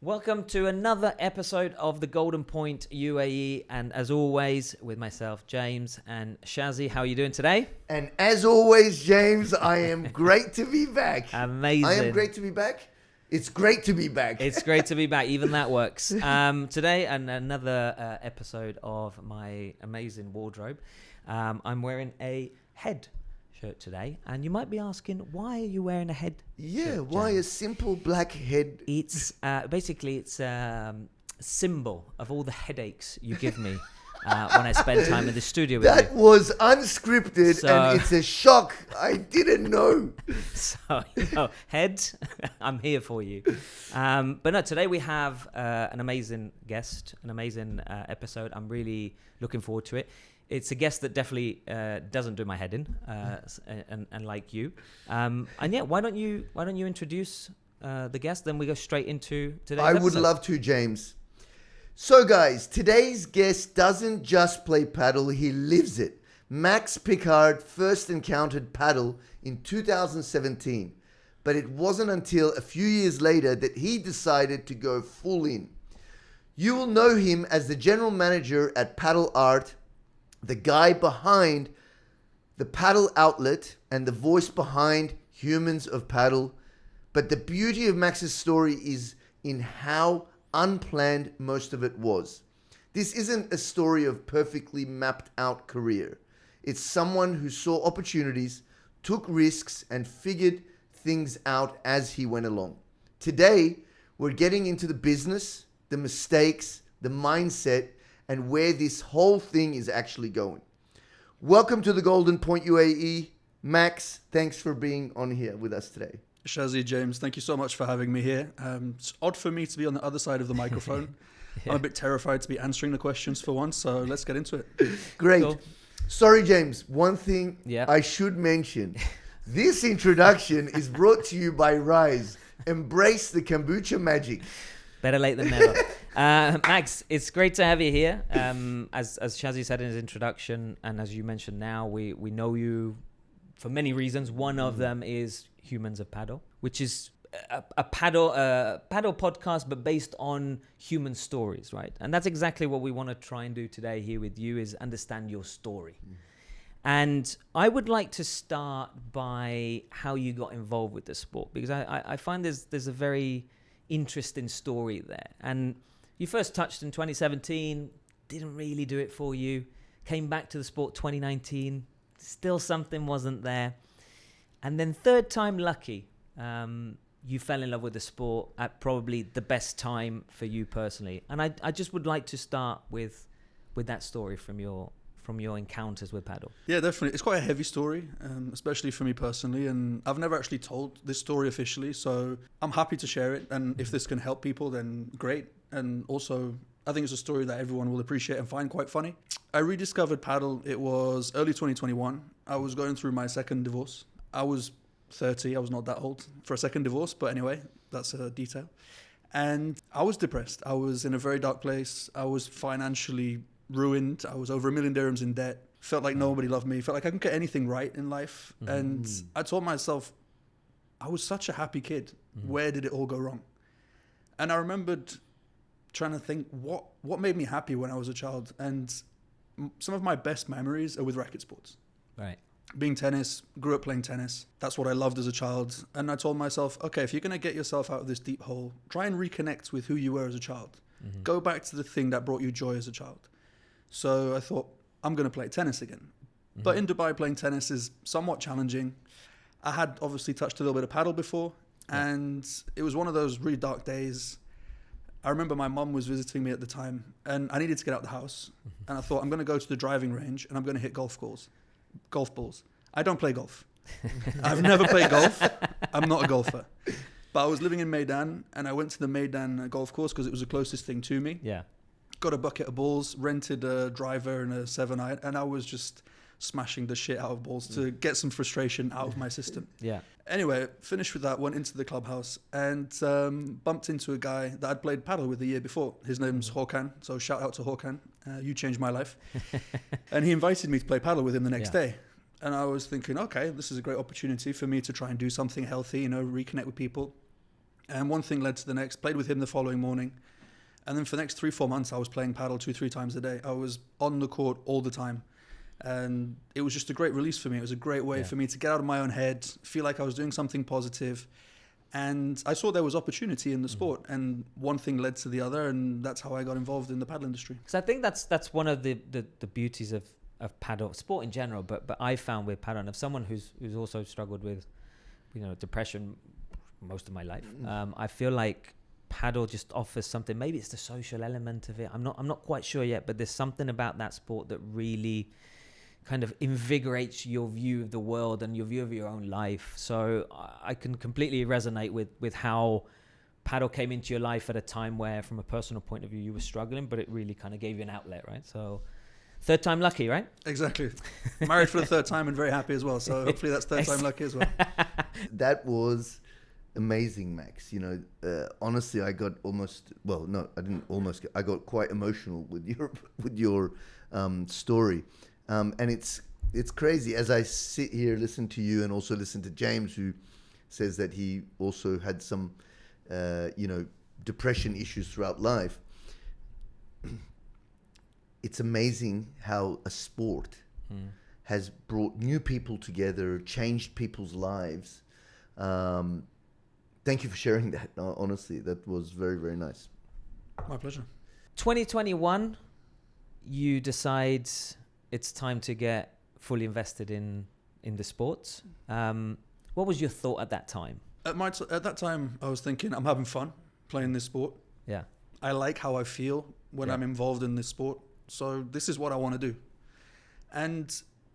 Welcome to another episode of the Golden Point UAE, and as always, with myself, James, and Shazzy. How are you doing today? And as always, James, I am great to be back. Amazing. I am great to be back. It's great to be back. It's great to be back. Even that works. Today, and another episode of my amazing wardrobe. I'm wearing a head shirt today, and you might be asking, why are you wearing a head shirt, why James? a simple black head? It's basically it's a symbol of all the headaches you give me when I spend time in the studio with That you. was unscripted, and it's a shock. I didn't know. So, head, I'm here for you. But no, today we have an amazing guest, an amazing episode. I'm really looking forward to it. It's a guest that definitely doesn't do my head in, and like you. And yeah, why don't you introduce the guest? Then we go straight into today's episode. I would love to, James. So, guys, today's guest doesn't just play paddle; he lives it. Max Pickard first encountered paddle in 2017, but it wasn't until a few years later that he decided to go full in. You will know him as the general manager at Padel Art, the guy behind the Padel Outlet, and the voice behind Humans of Padel. But the beauty of Max's story is in how unplanned most of it was. This isn't a story of perfectly mapped out career. It's someone who saw opportunities, took risks, and figured things out as he went along. Today, we're getting into the business, the mistakes, the mindset, and where this whole thing is actually going. Welcome to the Golden Point UAE. Max, thanks for being on here with us today. Shazzy, James, thank you so much for having me here. It's odd for me to be on the other side of the microphone. Yeah. I'm a bit terrified to be answering the questions for once, so let's get into it. Great. Cool. Sorry, James. One thing Yeah. I should mention. This introduction is brought to you by Rise. Embrace the kombucha magic. Better late than never. Max, it's great to have you here. As Shazzy said in his introduction, and as you mentioned now, we know you for many reasons. One of them is Humans of Padel, which is a paddle podcast, but based on human stories, right? And that's exactly what we want to try and do today here with you, is understand your story. And I would like to start by how you got involved with the sport, because I find there's a very interesting story there. And you first touched in 2017, didn't really do it for you, came back to the sport 2019, still something wasn't there, and then third time lucky, you fell in love with the sport at probably the best time for you personally. And I just would like to start with that story from your encounters with paddle. Yeah, definitely. It's quite a heavy story, especially for me personally, and I've never actually told this story officially, so I'm happy to share it, and if this can help people, then great. And also, I think it's a story that everyone will appreciate and find quite funny. I rediscovered paddle, it was early 2021. I was going through my second divorce. I was 30, I was not that old for a second divorce, but anyway, that's a detail. And I was depressed. I was in a very dark place. I was financially ruined. I was over $1 million dirhams in debt. Felt like nobody loved me. Felt like I couldn't get anything right in life. And I told myself, I was such a happy kid. Where did it all go wrong? And I remembered trying to think, what made me happy when I was a child? And some of my best memories are with racket sports. Right. Being tennis, grew up playing tennis. That's what I loved as a child. And I told myself, okay, if you're going to get yourself out of this deep hole, try and reconnect with who you were as a child. Go back to the thing that brought you joy as a child. So I thought, I'm going to play tennis again. But in Dubai, playing tennis is somewhat challenging. I had obviously touched a little bit of paddle before, and it was one of those really dark days. I remember my mum was visiting me at the time, and I needed to get out the house. And I thought, I'm going to go to the driving range, and I'm going to hit golf balls. I don't play golf. I've never played golf. I'm not a golfer. But I was living in Meydan, and I went to the Meydan golf course because it was the closest thing to me. Yeah. Got a bucket of balls, rented a driver and a 7-iron, and I was just smashing the shit out of balls to get some frustration out of my system. Yeah. Anyway, finished with that, went into the clubhouse and bumped into a guy that I'd played paddle with the year before. His name's Hakan, so shout out to Hakan. You changed my life. And he invited me to play paddle with him the next day. And I was thinking, okay, this is a great opportunity for me to try and do something healthy, reconnect with people. And one thing led to the next. Played with him the following morning. And then for the next 3-4 months, I was playing paddle 2-3 times a day. I was on the court all the time. And it was just a great release for me. It was a great way for me to get out of my own head, feel like I was doing something positive. And I saw there was opportunity in the sport, and one thing led to the other, and that's how I got involved in the paddle industry. So I think that's one of the beauties of paddle sport in general, but I found with paddle, and of someone who's also struggled with, depression most of my life, I feel like paddle just offers something. Maybe it's the social element of it. I'm not quite sure yet, but there's something about that sport that really kind of invigorates your view of the world and your view of your own life. So I can completely resonate with how paddle came into your life at a time where, from a personal point of view, you were struggling, but it really kind of gave you an outlet, right? So third time lucky, right? Exactly. Married for the third time and very happy as well. So hopefully that's third time lucky as well. That was amazing, Max. Honestly, I got I got quite emotional with your story. And it's crazy as I sit here, listen to you, and also listen to James, who says that he also had some, depression issues throughout life. It's amazing how a sport has brought new people together, changed people's lives. Thank you for sharing that. Honestly, that was very, very nice. My pleasure. 2021, you decide it's time to get fully invested in the sports. What was your thought at that time? At that time, I was thinking, I'm having fun playing this sport. Yeah. I like how I feel when I'm involved in this sport. So this is what I want to do. And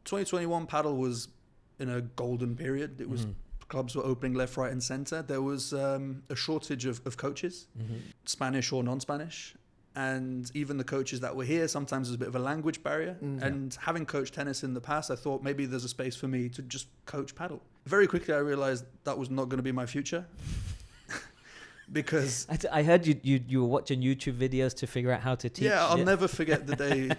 2021 paddle was in a golden period. It was clubs were opening left, right, and center. There was a shortage of coaches, Spanish or non-Spanish. And even the coaches that were here, sometimes there's a bit of a language barrier. And having coached tennis in the past, I thought maybe there's a space for me to just coach paddle. Very quickly, I realized that was not going to be my future. Because I heard you were watching YouTube videos to figure out how to teach. Yeah, I'll never forget the day.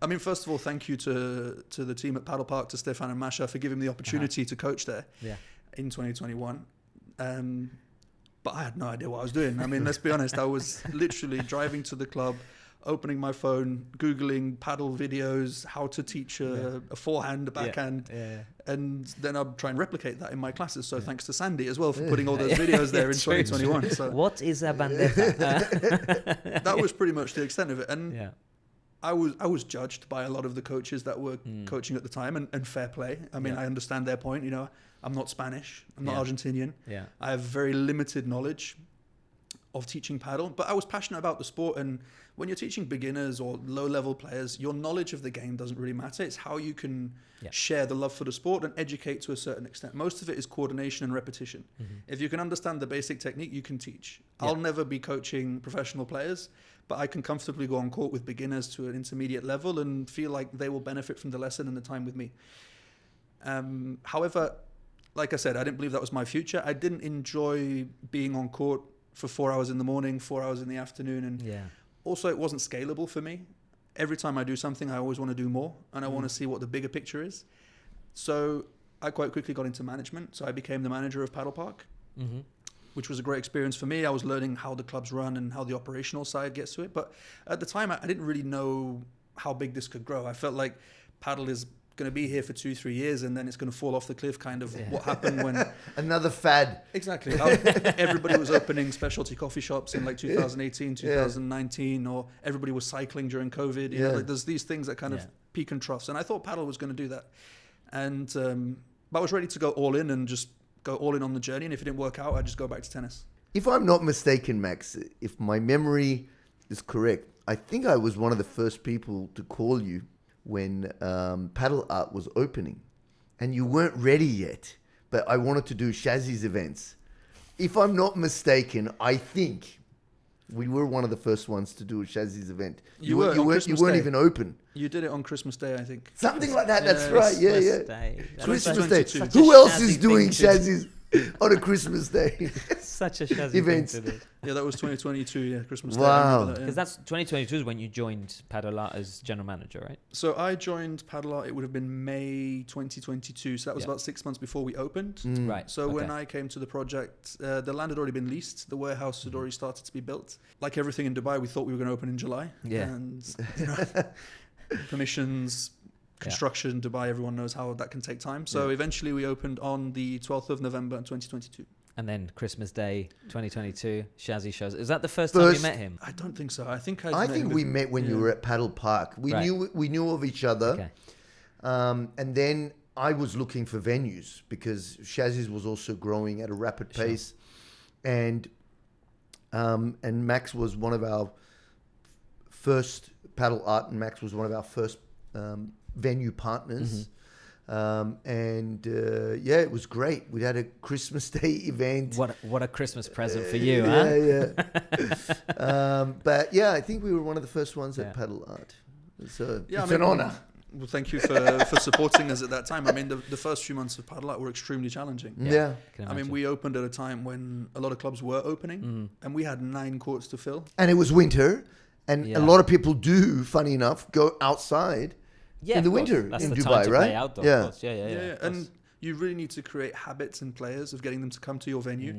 I mean, first of all, thank you to the team at Padel Park, to Stefan and Masha, for giving me the opportunity to coach there in 2021. But I had no idea what I was doing. I mean, let's be honest. I was literally driving to the club, opening my phone, Googling paddle videos, how to teach a forehand, a backhand. And then I'll try and replicate that in my classes. So thanks to Sandy as well for putting all those videos there in 2021. So what is a bandeta? That was pretty much the extent of it. And I was judged by a lot of the coaches that were coaching at the time, and fair play. I mean, I understand their point. I'm not Spanish. I'm not Argentinian. I have very limited knowledge of teaching paddle, but I was passionate about the sport. And when you're teaching beginners or low-level players, your knowledge of the game doesn't really matter. It's how you can share the love for the sport and educate to a certain extent. Most of it is coordination and repetition. If you can understand the basic technique, you can teach. I'll never be coaching professional players, but I can comfortably go on court with beginners to an intermediate level and feel like they will benefit from the lesson and the time with me. However, like I said, I didn't believe that was my future. I didn't enjoy being on court for 4 hours in the morning, 4 hours in the afternoon. And also, it wasn't scalable for me. Every time I do something, I always want to do more, and I want to see what the bigger picture is. So I quite quickly got into management. So I became the manager of Padel Park, which was a great experience for me. I was learning how the clubs run and how the operational side gets to it. But at the time, I didn't really know how big this could grow. I felt like paddle is going to be here for 2-3 years and then it's going to fall off the cliff, kind of what happened when another fad. Exactly. Everybody was opening specialty coffee shops in like 2018, 2019, or everybody was cycling during COVID. You know, like there's these things that kind of peak and troughs, and I thought paddle was going to do that. And but I was ready to go all in and just go all in on the journey, and if it didn't work out, I'd just go back to tennis. If I'm not mistaken, Max, if my memory is correct, I think I was one of the first people to call you when Padel Art was opening, and you weren't ready yet, but I wanted to do Shazzy's events. If I'm not mistaken, I think we were one of the first ones to do a Shazzy's event. You weren't even open. You did it on Christmas Day, I think. Something like that. That's right. Yeah. Day. Christmas Day. Such Who a else Shazzy is doing thing to do. Shazzy's? on a Christmas day. Such a Shazzy Events. thing to do. Yeah, that was 2022. Yeah, Christmas Day. Wow. I remember that, yeah. Because that's 2022 is when you joined Padel Art as general manager, right? So I joined Padel Art, it would have been May 2022. So that was Yeah. about 6 months before we opened. Mm. Right. So when okay. I came to the project, the land had already been leased. The warehouse had already started to be built. Like everything in Dubai, we thought we were going to open in July. Yeah. And you know, permissions, construction, Dubai, everyone knows how that can take time. So Yeah. eventually we opened on the 12th of November 2022. And then Christmas Day 2022, Shazzy shows. Is that the first time you First- met him? I don't think so. I think I think we met when you were at Padel Park. We Right. knew of each other. Okay. And then I was looking for venues because Shazzy's was also growing at a rapid Sure. pace, and Max was one of our first Padel Art, and Max was one of our first venue partners. Yeah, it was great. We had a Christmas Day event. What a Christmas present for you, yeah, huh? yeah. But yeah, I think we were one of the first ones at Yeah. Padel Art. So Yeah, it's an honor. Well, thank you for supporting us at that time. I mean, the first few months of Padel Art were extremely challenging. Yeah. Can I mean, imagine. we opened at a time when a lot of clubs were opening, and we had 9 courts to fill. And it was winter, and Yeah. a lot of people do, funny enough, go outside Yeah, in the of course. winter That's in the Dubai, time to right? play outdoor, Yeah. of course. Yeah. of And course. you really need to create habits in players of getting them to come to your venue.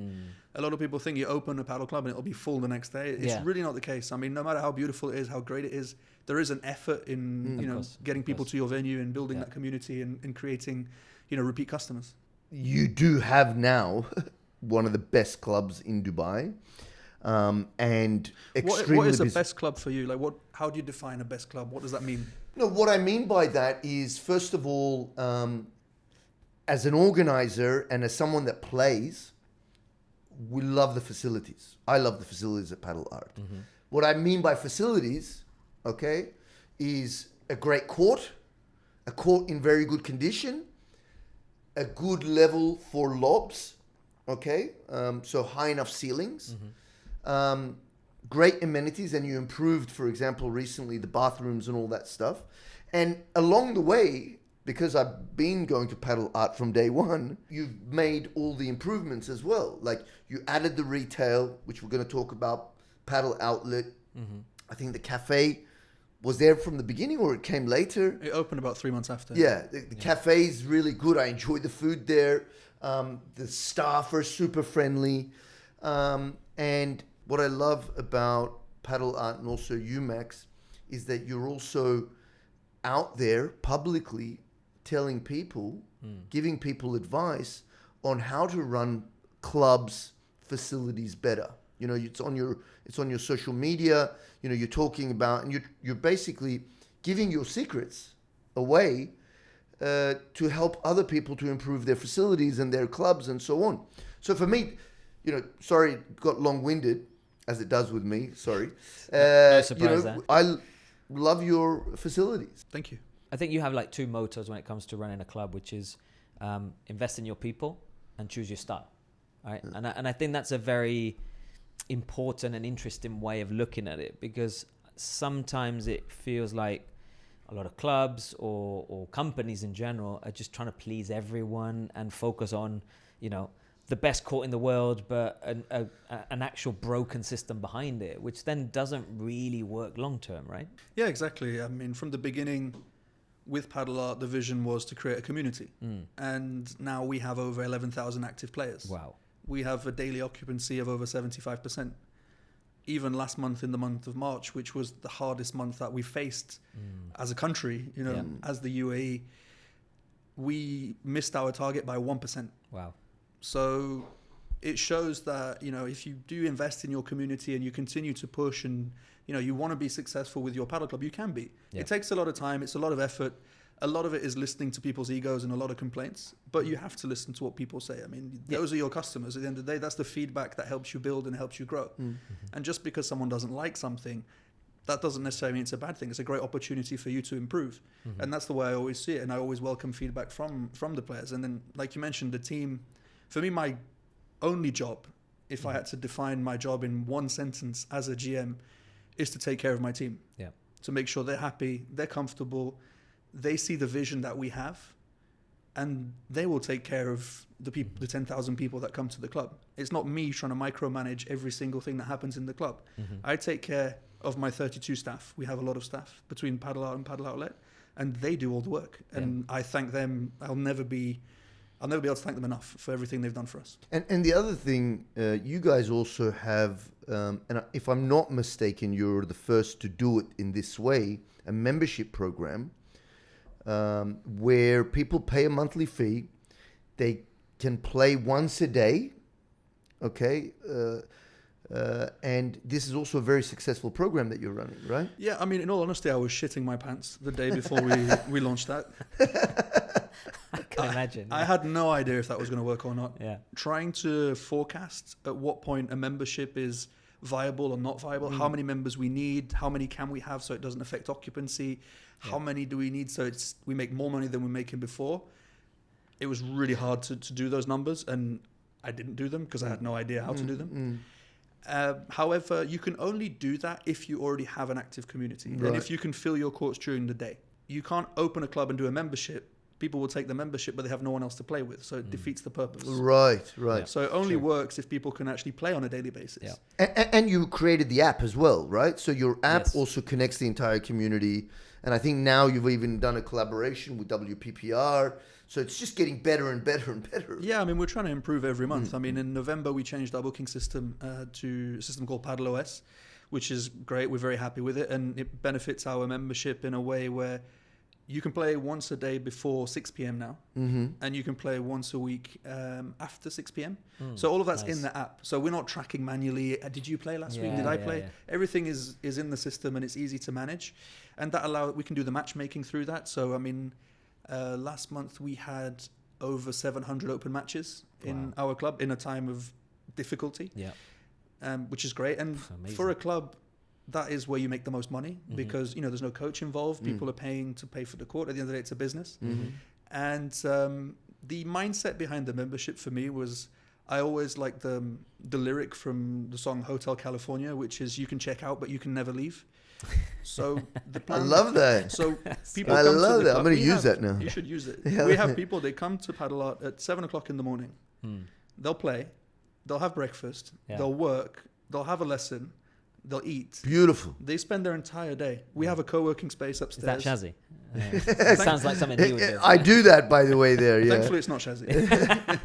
A lot of people think you open a paddle club and it'll be full the next day. It's Yeah. really not the case. I mean, no matter how beautiful it is, how great it is, there is an effort in Of course, getting of people course. to your venue and building Yeah. that community and creating repeat customers. You do have now one of the best clubs in Dubai, and extremely What is the busy. best club for you? Like, how do you define a best club? What does that mean? No, what I mean by that is, first of all, as an organizer and as someone that plays, we love the facilities. I love the facilities at Padel Art. What I mean by facilities, okay, is a great court, a court in very good condition, a good level for lobs, okay, so high enough ceilings, great amenities, and you improved, for example, recently the bathrooms and all that stuff. And along the way, because I've been going to Padel Art from day one, you've made all the improvements as well. Like you added the retail, which we're going to talk about, Padel Outlet. I think the cafe was there from the beginning, or it came later. It opened about 3 months after. Yeah, the cafe is really good. I enjoyed the food there. The staff are super friendly. And what I love about Padel Art and also you, Max, is that you're also out there publicly telling people, giving people advice on how to run clubs, facilities better. You know, it's on your social media. You know, you're talking about, and you're basically giving your secrets away to help other people to improve their facilities and their clubs and so on. So for me, sorry, got long-winded, as it does with me. Sorry. No surprise there. I love your facilities. Thank you. I think you have like 2 mottos when it comes to running a club, which is invest in your people and choose your style, right? And I think that's a very important and interesting way of looking at it, because sometimes it feels like a lot of clubs or companies in general are just trying to please everyone and focus on, the best court in the world, but an actual broken system behind it, which then doesn't really work long term, right? Yeah, exactly. I mean, from the beginning, with Padel Art, the vision was to create a community. And now we have over 11,000 active players. Wow. We have a daily occupancy of over 75%. Even last month, in the month of March, which was the hardest month that we faced as a country, as the UAE, we missed our target by 1%. Wow. So it shows that, if you do invest in your community and you continue to push and, you want to be successful with your paddle club, you can be. Yeah. It takes a lot of time. It's a lot of effort. A lot of it is listening to people's egos and a lot of complaints, but you have to listen to what people say. I mean, those are your customers. At the end of the day, that's the feedback that helps you build and helps you grow. And just because someone doesn't like something, that doesn't necessarily mean it's a bad thing. It's a great opportunity for you to improve. And that's the way I always see it. And I always welcome feedback from the players. And then, like you mentioned, the team, for me, my only job, if I had to define my job in one sentence as a GM, is to take care of my team. Yeah. To make sure they're happy, they're comfortable, they see the vision that we have, and they will take care of the people, the 10,000 people that come to the club. It's not me trying to micromanage every single thing that happens in the club. I take care of my 32 staff. We have a lot of staff between Padel Art and Padel Outlet, and they do all the work. And I thank them. I'll never be able to thank them enough for everything they've done for us. And the other thing, you guys also have, and if I'm not mistaken, you're the first to do it in this way, a membership program where people pay a monthly fee. They can play once a day, okay? And this is also a very successful program that you're running, right? Yeah, I mean, in all honesty, I was shitting my pants the day before we launched that. I can imagine. I had no idea if that was going to work or not. Yeah. Trying to forecast at what point a membership is viable or not viable, how many members we need, how many can we have so it doesn't affect occupancy, how many do we need so we make more money than we're making before. It was really hard to do those numbers, and I didn't do them because I had no idea how to do them. However, you can only do that if you already have an active community and if you can fill your courts during the day. You can't open a club and do a membership. People will take the membership, but they have no one else to play with, so it defeats the purpose. Right. So it only works if people can actually play on a daily basis. And you created the app as well, right? So your app also connects the entire community. And I think now you've even done a collaboration with WPPR. So it's just getting better and better and better. Yeah, I mean, we're trying to improve every month. I mean, in November, we changed our booking system to a system called Padel OS, which is great. We're very happy with it. And it benefits our membership in a way where you can play once a day before 6 p.m. now. And you can play once a week after 6 p.m. So all of that's in the app. So we're not tracking manually. Did you play last week? Did I play? Everything is in the system, and it's easy to manage. And that we can do the matchmaking through that. So, I mean, last month we had over 700 open matches in our club in a time of difficulty, which is great. And for a club, that is where you make the most money because, you know, there's no coach involved. People are paying to pay for the court. At the end of the day, it's a business. And the mindset behind the membership for me was, I always like the lyric from the song Hotel California, which is, you can check out, but you can never leave. So the plan, I love that. So people I come love to the that. club. I'm going to use that now. You should use it. We have people, they come to Padel Art at 7 o'clock in the morning. They'll play, they'll have breakfast, they'll work, they'll have a lesson, they'll eat. Beautiful. They spend their entire day. We have a co-working space upstairs. Is that Shazzy? It sounds like something he would do. I do that, by the way, there. Yeah. Thankfully, it's not Shazzy.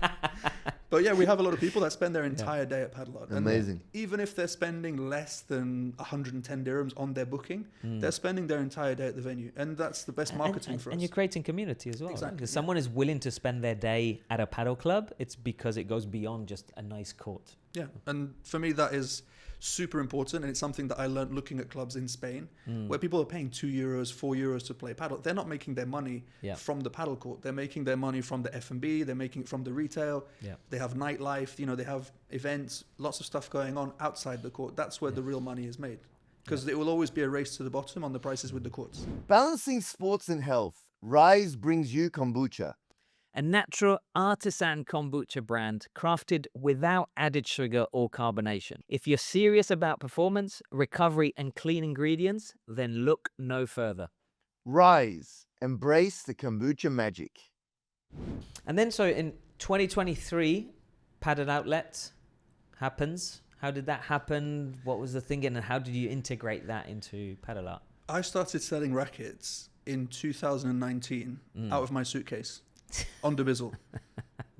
But yeah, we have a lot of people that spend their entire day at Padel Art. Amazing. And even if they're spending less than 110 dirhams on their booking, they're spending their entire day at the venue. And that's the best marketing for us. And you're creating community as well. Exactly. Because someone is willing to spend their day at a paddle club, it's because it goes beyond just a nice court. Yeah. And for me, that is super important, and it's something that I learned looking at clubs in Spain where people are paying €2, €4 to play paddle. They're not making their money from the paddle court. They're making their money from the F&B. They're making it from the retail. They have nightlife. You know, they have events, lots of stuff going on outside the court. That's where the real money is made, because it will always be a race to the bottom on the prices with the courts. Balancing sports and health. Rise brings you kombucha. A natural artisan kombucha brand crafted without added sugar or carbonation. If you're serious about performance, recovery, and clean ingredients, then look no further. Rise. Embrace the kombucha magic. And then, so in 2023, Padel Outlet happens. How did that happen? What was the thinking, and how did you integrate that into Padel Art? I started selling rackets in 2019 out of my suitcase on the Bizzle.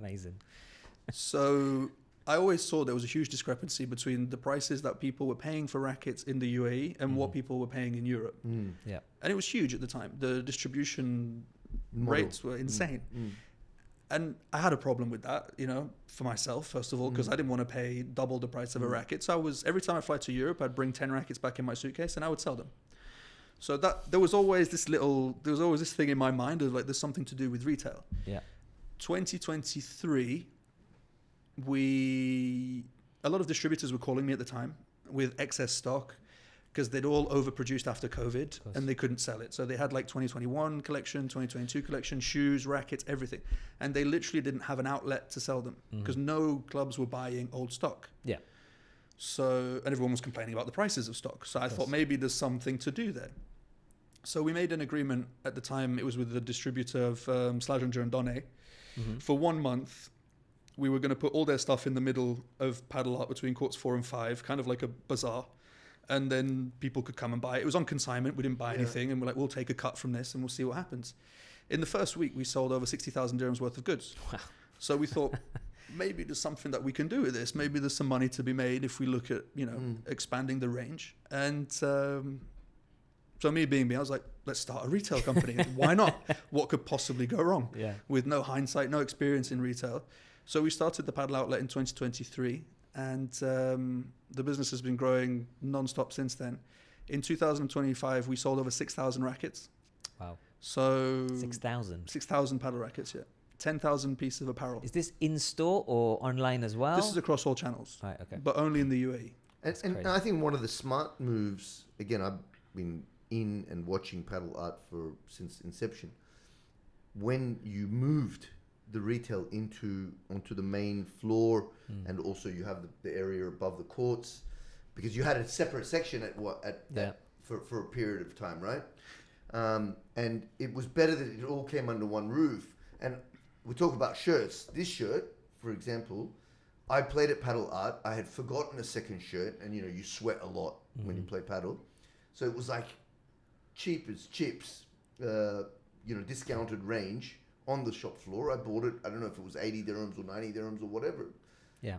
Amazing. So I always saw there was a huge discrepancy between the prices that people were paying for rackets in the UAE and what people were paying in Europe. Yeah. And it was huge at the time. The distribution rates were insane. And I had a problem with that, you know, for myself, first of all, because I didn't want to pay double the price of a racket. So every time I fly to Europe, I'd bring 10 rackets back in my suitcase and I would sell them. So that there was always this thing in my mind of like, there's something to do with retail. Yeah. 2023, a lot of distributors were calling me at the time with excess stock because they'd all overproduced after COVID and they couldn't sell it. So they had like 2021 collection, 2022 collection, shoes, rackets, everything. And they literally didn't have an outlet to sell them because no clubs were buying old stock. Yeah. So, and everyone was complaining about the prices of stock. So I thought maybe there's something to do there. So we made an agreement at the time. It was with the distributor of Slazenger and Donne. For 1 month, we were going to put all their stuff in the middle of Padel Art between courts 4 and 5, kind of like a bazaar. And then people could come and buy it. It was on consignment. We didn't buy anything. And we're like, we'll take a cut from this and we'll see what happens. In the first week, we sold over 60,000 dirhams worth of goods. Wow. So we thought, maybe there's something that we can do with this. Maybe there's some money to be made if we look at, expanding the range. And so me being me, I was like, let's start a retail company. Why not? What could possibly go wrong? Yeah. With no hindsight, no experience in retail. So we started the Padel Outlet in 2023. And the business has been growing non-stop since then. In 2025, we sold over 6,000 rackets. Wow. So 6,000. 6,000 paddle rackets, yeah. 10,000 pieces of apparel. Is this in-store or online as well? This is across all channels, right, okay. but only in the UAE. And I think one of the smart moves, again, I've been in and watching Padel Art since inception. When you moved the retail onto the main floor, and also you have the area above the courts, because you had a separate section for a period of time, right? And it was better that it all came under one roof. And we talk about shirts. This shirt, for example, I played at Padel Art. I had forgotten a second shirt, and you sweat a lot when you play paddle, so it was like cheap as chips, discounted range on the shop floor. I bought it. I don't know if it was 80 dirhams or 90 dirhams or whatever. Yeah.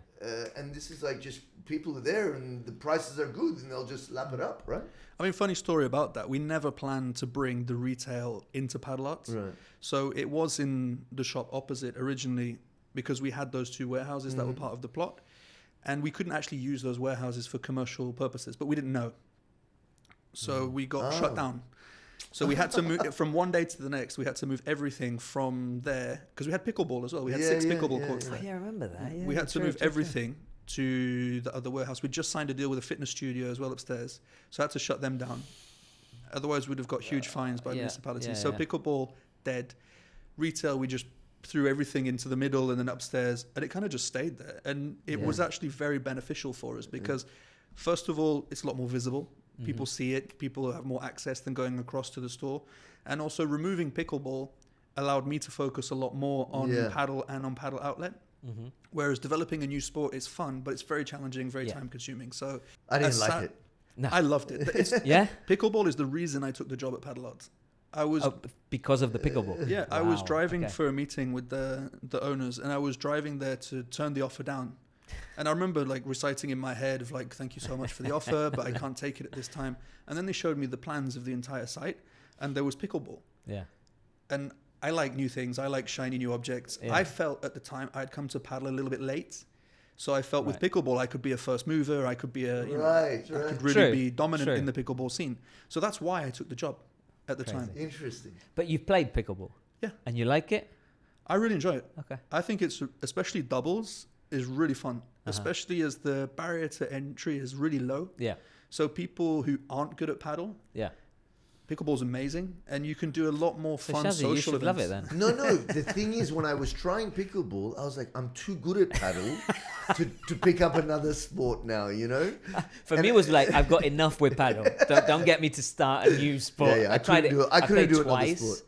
And this is like just people are there and the prices are good and they'll just lap it up, right? I mean, funny story about that. We never planned to bring the retail into Padel Art. Right. So it was in the shop opposite originally because we had those 2 warehouses that were part of the plot. And we couldn't actually use those warehouses for commercial purposes, but we didn't know. So we got shut down. So we had to move from one day to the next. We had to move everything from there because we had pickleball as well. We had 6 pickleball courts there. Oh, yeah, I remember that. Yeah, We had to move everything to the other warehouse. We just signed a deal with a fitness studio as well upstairs. So I had to shut them down. Otherwise, we'd have got huge fines by municipalities. So pickleball, dead. Retail, we just threw everything into the middle and then upstairs. And it kind of just stayed there. And it was actually very beneficial for us because, first of all, it's a lot more visible. People see it. People have more access than going across to the store. And also removing pickleball allowed me to focus a lot more on paddle and on Padel Outlet. Whereas developing a new sport is fun, but it's very challenging, very time consuming. So I didn't like it. No. I loved it. Pickleball is the reason I took the job at Padel Art. I was because of the pickleball. I was driving for a meeting with the owners, and I was driving there to turn the offer down. And I remember like reciting in my head of like, thank you so much for the offer, but I can't take it at this time. And then they showed me the plans of the entire site, and there was pickleball. Yeah. And I like new things. I like shiny new objects. I felt at the time I'd come to paddle a little bit late. So I felt with pickleball, I could be a first mover. I could be I could really be dominant in the pickleball scene. So that's why I took the job at the time. Interesting. But you've played pickleball. Yeah. And you like it? I really enjoy it. Okay. I think it's, especially doubles, is really fun, especially as the barrier to entry is really low. Yeah. So people who aren't good at paddle, pickleball's amazing, and you can do a lot more fun Shazzy, social you should events. love it then. No. The thing is, when I was trying pickleball, I was like, I'm too good at paddle to pick up another sport now, For me, it was like, I've got enough with paddle. Don't get me to start a new sport. Yeah, I tried it. I couldn't do it twice,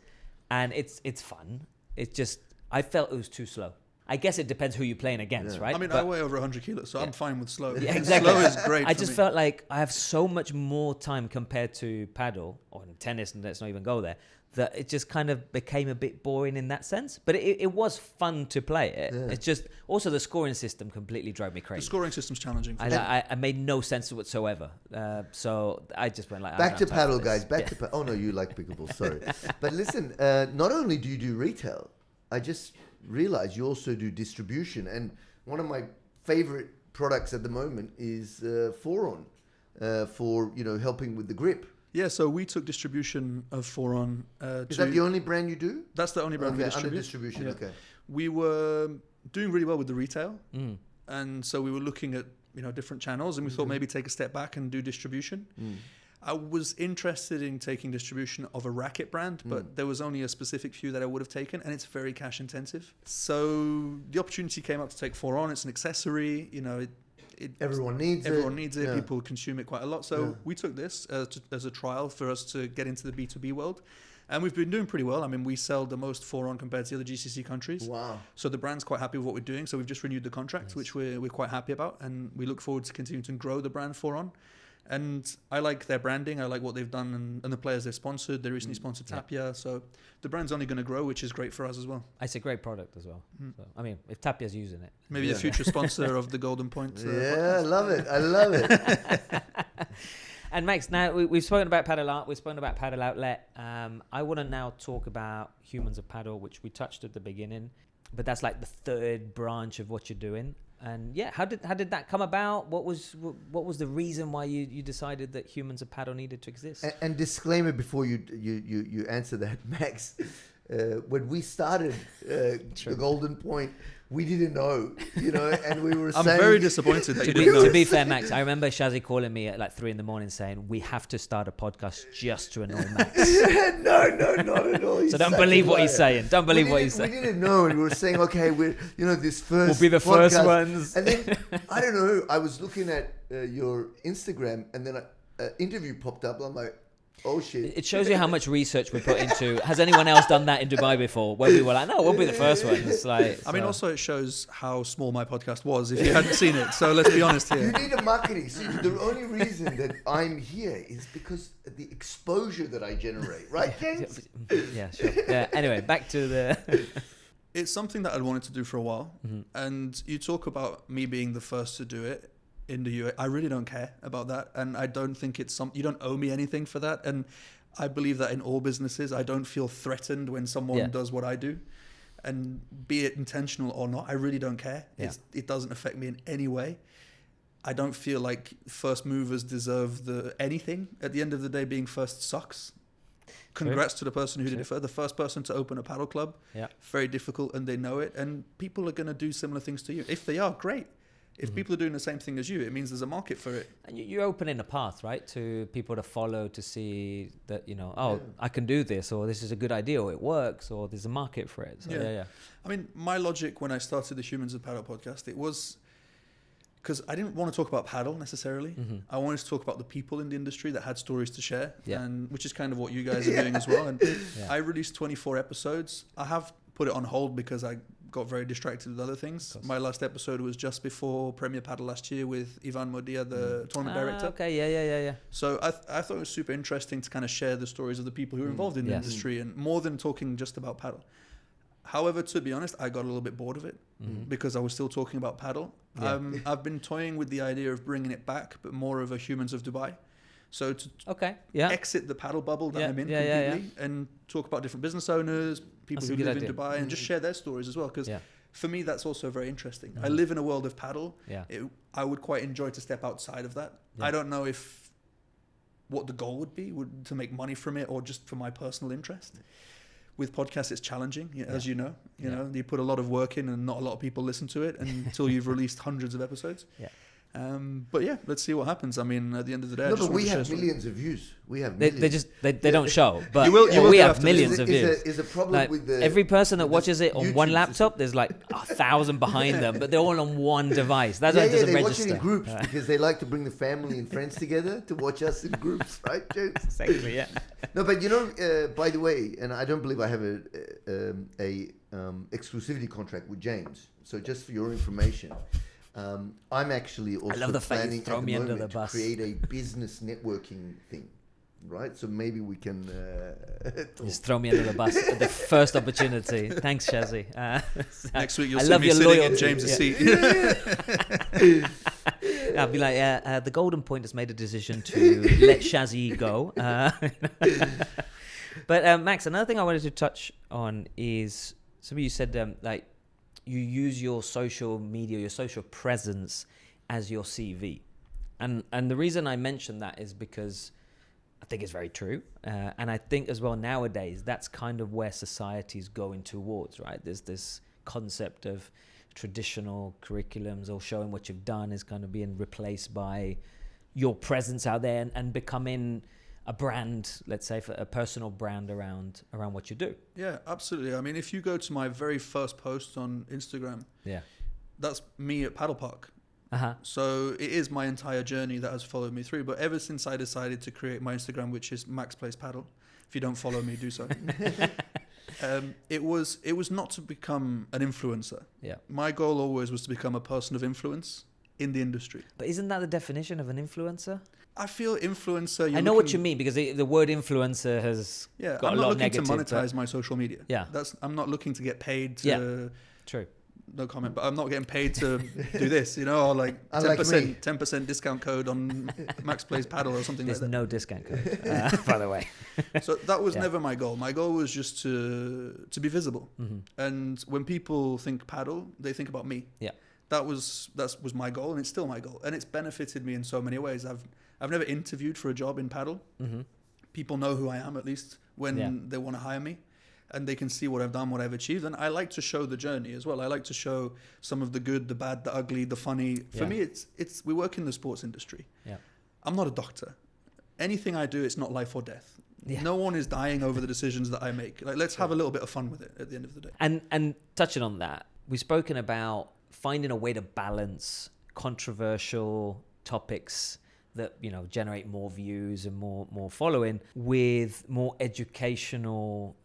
and it's fun. It's just, I felt it was too slow. I guess it depends who you're playing against, right? I mean, I weigh over 100 kilos, so I'm fine with slow. Yeah, exactly. Slow is great. I just felt like I have so much more time compared to paddle or in tennis, and let's not even go there, that it just kind of became a bit boring in that sense. But it was fun to play it. Yeah. It's just also the scoring system completely drove me crazy. The scoring system's challenging. I made no sense whatsoever. So I just went like, back to paddle, guys. Back to paddle. Oh no, you like pickleball. Sorry, but listen. Not only do you do retail, I just realize you also do distribution, and one of my favorite products at the moment is Foron for helping with the grip. Yeah, so we took distribution of Foron. Is that the only brand you do? That's the only brand we distribute. Under distribution. Yeah. Okay. We were doing really well with the retail, and so we were looking at different channels, and we thought maybe take a step back and do distribution. I was interested in taking distribution of a racket brand, but there was only a specific few that I would have taken, and it's very cash intensive. So the opportunity came up to take Foron. It's an accessory, everyone needs it. Yeah. People consume it quite a lot. So we took this as a trial for us to get into the B2B world. And we've been doing pretty well. I mean, we sell the most for-on compared to the other GCC countries. Wow. So the brand's quite happy with what we're doing. So we've just renewed the contract, which we're quite happy about. And we look forward to continuing to grow the brand for-on. And I like their branding. I like what they've done and the players they've sponsored. They recently sponsored Tapia. So the brand's only going to grow, which is great for us as well. It's a great product as well. So, I mean, if Tapia's using it. Maybe a future sponsor of the Golden Point. Yeah, I love it. I love it. And Max, now we've spoken about Padel Art, we've spoken about Padel Outlet. I want to now talk about Humans of Padel, which we touched at the beginning, but that's like the third branch of what you're doing. And yeah, how did that come about? What was the reason why you decided that Humans of Padel needed to exist? And disclaimer before you answer that, Max. When we started the Golden Point, we didn't know, and we were I'm saying... very disappointed that you didn't know. To be fair, Max, I remember Shazzy calling me at like 3 a.m. saying, we have to start a podcast just to annoy Max. No, not at all. So don't believe what he's saying. Don't believe what he's saying. We didn't know, and we were saying, okay, we're, this first We'll be the first podcast. ones. And then, I don't know, I was looking at your Instagram, and then an interview popped up, and I'm like, oh shit. It shows you how much research we put into. Has anyone else done that in Dubai before? Where we were like, no, we'll be the first one. It's like, I mean, also it shows how small my podcast was if you hadn't seen it. So let's be honest here. You need a marketing. See, the only reason that I'm here is because of the exposure that I generate, right, James? Yeah, sure. Yeah. Anyway, back to the. It's something that I'd wanted to do for a while. And you talk about me being the first to do it in the UAE. I really don't care about that. And I don't think you don't owe me anything for that. And I believe that in all businesses, I don't feel threatened when someone does what I do. And be it intentional or not, I really don't care. Yeah. It doesn't affect me in any way. I don't feel like first movers deserve anything. At the end of the day, being first sucks. Congrats to the person who did it first. The first person to open a paddle club. Yeah. Very difficult, and they know it. And people are going to do similar things to you. If they are, great. If people are doing the same thing as you, it means there's a market for it. And you're opening a path, right, to people to follow, to see that, I can do this, or this is a good idea, or it works, or there's a market for it. So, yeah. I mean, my logic when I started the Humans of Padel podcast, it was because I didn't want to talk about paddle necessarily. I wanted to talk about the people in the industry that had stories to share, and which is kind of what you guys are doing as well. And I released 24 episodes. I have put it on hold because I got very distracted with other things. My last episode was just before Premier Padel last year with Ivan Modia, the tournament director. Okay, yeah. So I thought it was super interesting to kind of share the stories of the people who are involved in the industry, and more than talking just about paddle. However, to be honest, I got a little bit bored of it because I was still talking about paddle. Yeah. I've been toying with the idea of bringing it back, but more of a Humans of Dubai. So to exit the paddle bubble that I'm in completely and talk about different business owners, people who live in Dubai, and just share their stories as well. Because for me, that's also very interesting. I live in a world of paddle. I would quite enjoy to step outside of that. I don't know what the goal would be, to make money from it or just for my personal interest. With podcasts, it's challenging, as you know. You put a lot of work in and not a lot of people listen to it until you've released hundreds of episodes. But yeah, let's see what happens. I mean, at the end of the day, but we have millions of views. We have millions. They don't show, but we have millions of views. Is a problem with every person that watches it on YouTube one laptop, there's like 1,000 behind them, but they're all on one device. That's why it doesn't they register. watch it in groups because they like to bring the family and friends together to watch us in groups, right, James? Exactly, yeah. No, but by the way, and I don't believe I have a exclusivity contract with James. So just for your information. I'm actually also planning at the moment to create a business networking thing, right? So maybe we can just throw me under the bus at the first opportunity. Thanks, Shazzy. Next week you'll see me sitting in James's seat. I'll be like, the Golden Point has made a decision to let Shazzy go. But Max, another thing I wanted to touch on is some of you said you use your social media, your social presence as your CV. And the reason I mention that is because I think it's very true. And I think as well nowadays, that's kind of where society's going towards, right? There's this concept of traditional curriculums or showing what you've done is kind of being replaced by your presence out there and becoming a brand, let's say, for a personal brand around what you do. Yeah, absolutely. I mean, if you go to my very first post on Instagram, that's me at Paddle Park. So it is my entire journey that has followed me through. But ever since I decided to create my Instagram, which is Max Plays Paddle, if you don't follow me, do so. It was not to become an influencer. Yeah. My goal always was to become a person of influence in the industry. But isn't that the definition of an influencer? I feel influencer. I know what you mean, because the word influencer has got I'm a lot not of looking negative. to monetize my social media. Yeah. I'm not looking to get paid to. Yeah. True. No comment, but I'm not getting paid to do this, or like 10% discount code on Max Plays Paddle or something There's like that. no discount code, by the way. So that was never my goal. My goal was just to be visible. Mm-hmm. And when people think paddle, they think about me. Yeah. That was my goal, and it's still my goal, and it's benefited me in so many ways. I've never interviewed for a job in paddle. Mm-hmm. People know who I am, at least when they want to hire me, and they can see what I've done, what I've achieved. And I like to show the journey as well. I like to show some of the good, the bad, the ugly, the funny. For me, it's we work in the sports industry. Yeah. I'm not a doctor. Anything I do, it's not life or death. Yeah. No one is dying over the decisions that I make. Like, let's have a little bit of fun with it at the end of the day. And touching on that, we've spoken about finding a way to balance controversial topics that generate more views and more following with more educational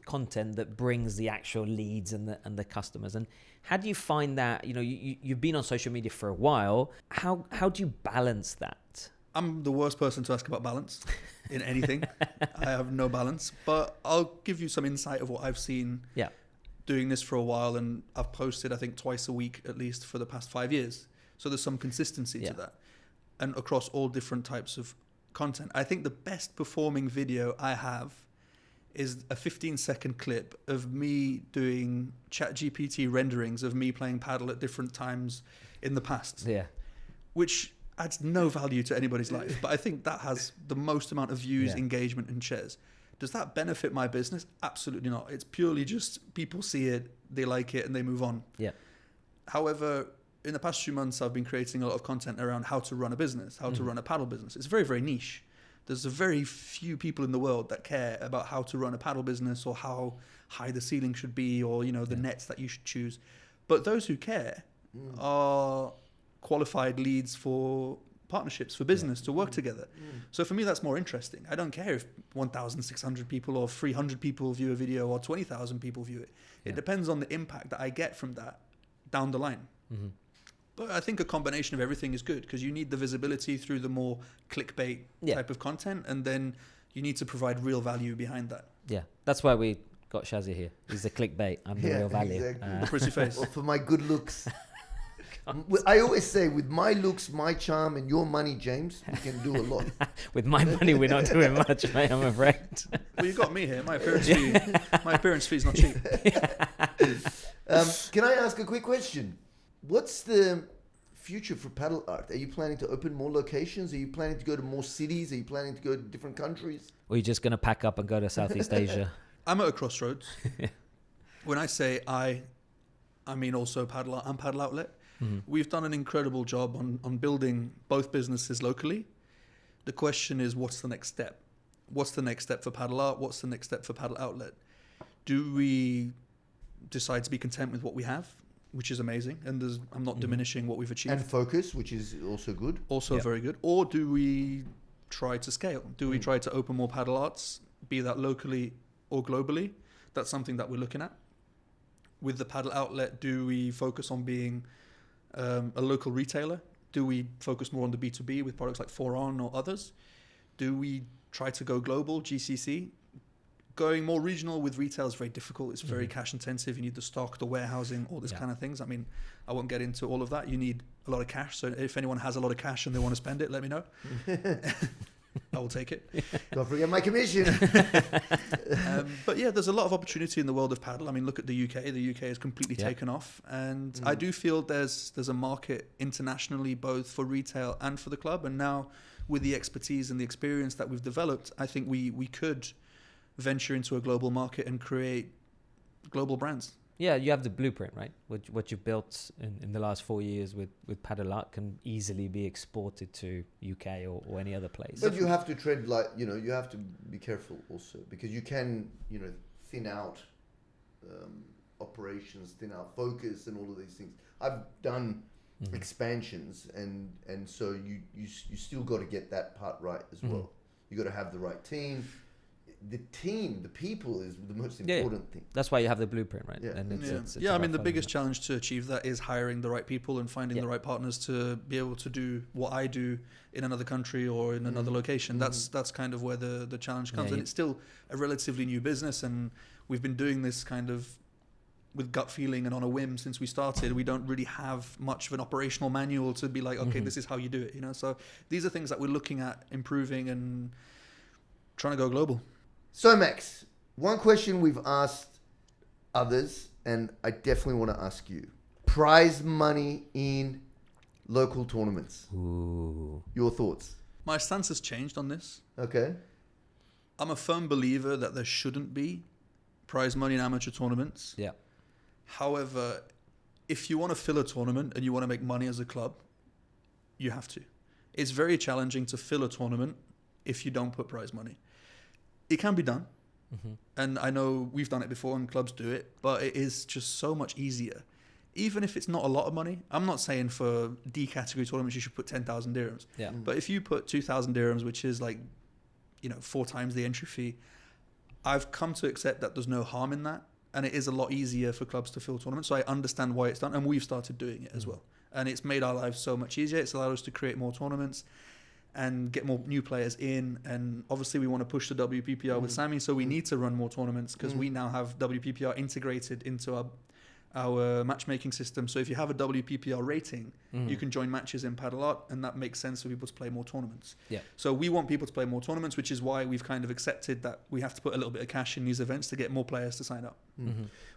content that brings the actual leads and the customers. And how do you find that? You've been on social media for a while. How do you balance that? I'm the worst person to ask about balance in anything. I have no balance, but I'll give you some insight of what I've seen. Yeah. Doing this for a while, and I've posted I think twice a week at least for the past 5 years. So there's some consistency to that. And across all different types of content. I think the best performing video I have is a 15-second clip of me doing ChatGPT renderings of me playing paddle at different times in the past. Yeah. Which adds no value to anybody's life. But I think that has the most amount of views, Yeah. engagement, and shares. Does that benefit my business? Absolutely not. It's purely just people see it, they like it, and they move on. Yeah. However, in the past few months, I've been creating a lot of content around how to run a business, how to run a paddle business. It's very, very niche. There's a very few people in the world that care about how to run a paddle business, or how high the ceiling should be, or the nets that you should choose. But those who care are qualified leads for partnerships, for business, to work together. So for me, that's more interesting. I don't care if 1,600 people or 300 people view a video or 20,000 people view it. It depends on the impact that I get from that down the line. Mm-hmm. But I think a combination of everything is good, because you need the visibility through the more clickbait type of content, and then you need to provide real value behind that. Yeah. That's why we got Shazzy here. He's the clickbait. I'm the real value. Exactly. The pretty face. Or for my good looks. I always say, with my looks, my charm, and your money, James, we can do a lot. With my money, we're not doing much, mate, I'm afraid. Well, you got me here. My appearance fee is not cheap. Can I ask a quick question? What's the future for Padel Art? Are you planning to open more locations? Are you planning to go to more cities? Are you planning to go to different countries? Or are you just going to pack up and go to Southeast Asia? I'm at a crossroads. When I say I mean also Padel Art and Padel Outlet. Mm-hmm. We've done an incredible job on building both businesses locally. The question is, what's the next step? What's the next step for Padel Art? What's the next step for Padel Outlet? Do we decide to be content with what we have, which is amazing, and I'm not diminishing what we've achieved. And focus, which is also good. Also very good. Or do we try to scale? Do we try to open more Padel Arts, be that locally or globally? That's something that we're looking at. With the Padel Outlet, do we focus on being a local retailer? Do we focus more on the B2B with products like 4On or others? Do we try to go global, GCC? Going more regional with retail is very difficult. It's very cash intensive. You need the stock, the warehousing, all this kind of things. I mean, I won't get into all of that. You need a lot of cash. So if anyone has a lot of cash and they want to spend it, let me know. I will take it. Don't forget my commission. But yeah, there's a lot of opportunity in the world of paddle. I mean, look at the UK. The UK has completely taken off. And I do feel there's a market internationally, both for retail and for the club. And now with the expertise and the experience that we've developed, I think we could venture into a global market and create global brands. Yeah, you have the blueprint, right? What you built in the last 4 years with Padel Art can easily be exported to UK or any other place. But you have to tread you have to be careful also, because you can, thin out operations, thin out focus and all of these things. I've done expansions, and so you still got to get that part right as well. You got to have the right team. The people is the most important thing. That's why you have the blueprint, right? Yeah. And it's I mean, the about biggest following challenge to achieve that is hiring the right people and finding the right partners to be able to do what I do in another country or in another location. That's kind of where the challenge comes. And it's still a relatively new business, and we've been doing this kind of with gut feeling and on a whim since we started. We don't really have much of an operational manual to be like, okay, this is how you do it, you know? So these are things that we're looking at improving and trying to go global. So Max, one question we've asked others, and I definitely want to ask you: prize money in local tournaments. Ooh. Your thoughts? My stance has changed on this. Okay. I'm a firm believer that there shouldn't be prize money in amateur tournaments. Yeah. However, if you want to fill a tournament and you want to make money as a club, you have to. It's very challenging to fill a tournament if you don't put prize money. It can be done. And I know we've done it before and clubs do it, but it is just so much easier. Even if it's not a lot of money, I'm not saying for D category tournaments you should put 10,000 dirhams. Yeah. But if you put 2,000 dirhams, which is like, 4 times the entry fee, I've come to accept that there's no harm in that. And it is a lot easier for clubs to fill tournaments. So I understand why it's done. And we've started doing it as well. And it's made our lives so much easier. It's allowed us to create more tournaments and get more new players in. And obviously we want to push the WPPR with Sammy. So we need to run more tournaments because we now have WPPR integrated into our matchmaking system. So if you have a WPPR rating, you can join matches in Padel Art, and that makes sense for people to play more tournaments. Yeah. So we want people to play more tournaments, which is why we've kind of accepted that we have to put a little bit of cash in these events to get more players to sign up.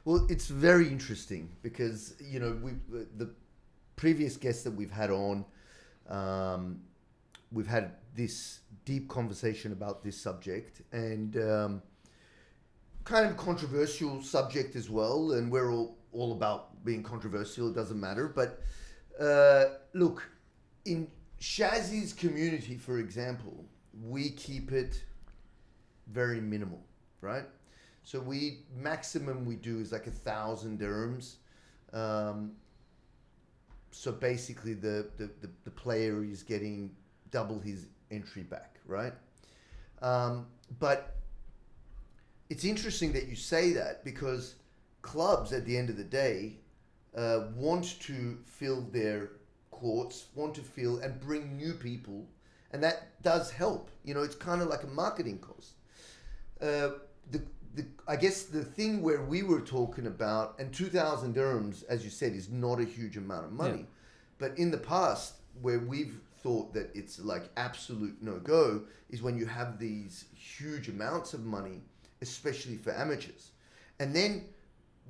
Well, it's very interesting because the previous guests that we've had on, we've had this deep conversation about this subject, and kind of controversial subject as well, and we're all about being controversial. It doesn't matter, but look, in Shazzy's community, for example, we keep it very minimal, right? So maximum we do is like 1,000 dirhams. So basically the player is getting double his entry back, right? But it's interesting that you say that, because clubs at the end of the day want to fill their courts, want to fill and bring new people, and that does help. It's kind of like a marketing cost. I guess the thing where we were talking about, and 2,000 dirhams, as you said, is not a huge amount of money. Yeah. But in the past, where we've thought that it's like absolute no-go, is when you have these huge amounts of money, especially for amateurs. And then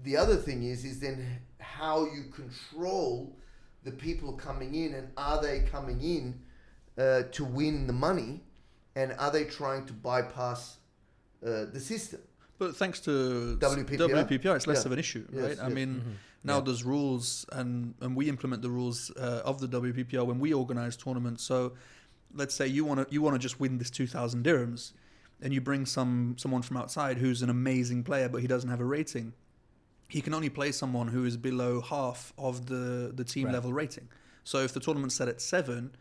the other thing is then how you control the people coming in, and are they coming in to win the money, and are they trying to bypass the system? But thanks to WPPR, it's less of an issue, right? Yes, I mean, now there's rules, and we implement the rules of the WPPR when we organize tournaments. So let's say you want to just win this 2,000 dirhams, and you bring someone from outside who's an amazing player, but he doesn't have a rating. He can only play someone who is below half of the team level rating. So if the tournament's set at 7,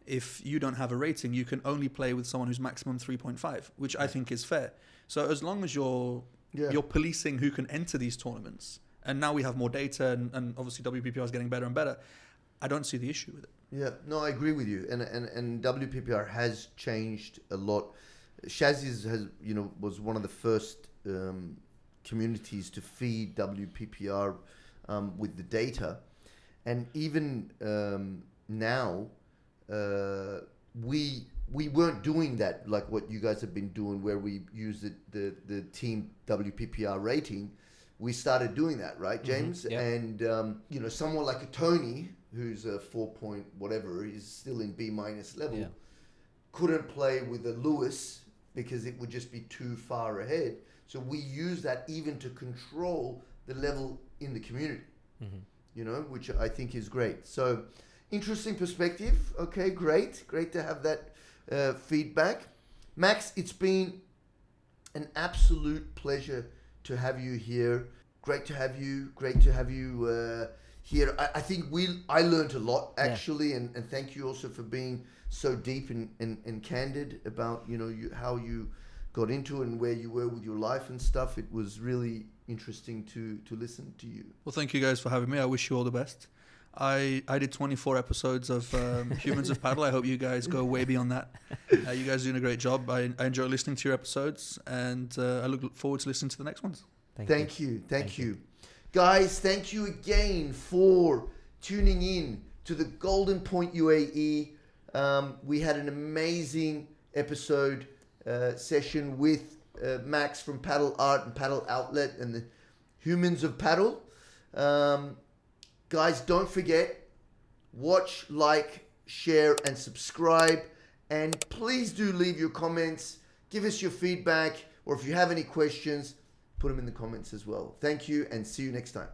if you don't have a rating, you can only play with someone who's maximum 3.5, which I think is fair. So as long as you're policing who can enter these tournaments, and now we have more data, and obviously WPPR is getting better and better, I don't see the issue with it. Yeah, no, I agree with you, and WPPR has changed a lot. Shazzy's was one of the first communities to feed WPPR with the data, and even now we weren't doing that like what you guys have been doing, where we use the team WPPR rating. We started doing that, right, James? Yeah. And someone like a Tony, who's a 4 point whatever, he's still in B- level, couldn't play with a Lewis because it would just be too far ahead. So we use that even to control the level in the community, which I think is great. So interesting perspective. Okay, great to have that feedback. Max, it's been an absolute pleasure to have you here. Great to have you here. I think I learned a lot actually, and thank you also for being so deep and candid about how you got into it and where you were with your life and stuff. It was really interesting to listen to you. Well, thank you guys for having me. I wish you all the best. I did 24 episodes of Humans of Padel. I hope you guys go way beyond that. You guys are doing a great job. I enjoy listening to your episodes, and I look forward to listening to the next ones. Thank you. Guys, thank you again for tuning in to the Golden Point UAE. We had an amazing episode session with Max from Padel Art and Padel Outlet and the Humans of Padel. Guys, don't forget, watch, like, share, and subscribe. And please do leave your comments. Give us your feedback, or if you have any questions, put them in the comments as well. Thank you, and see you next time.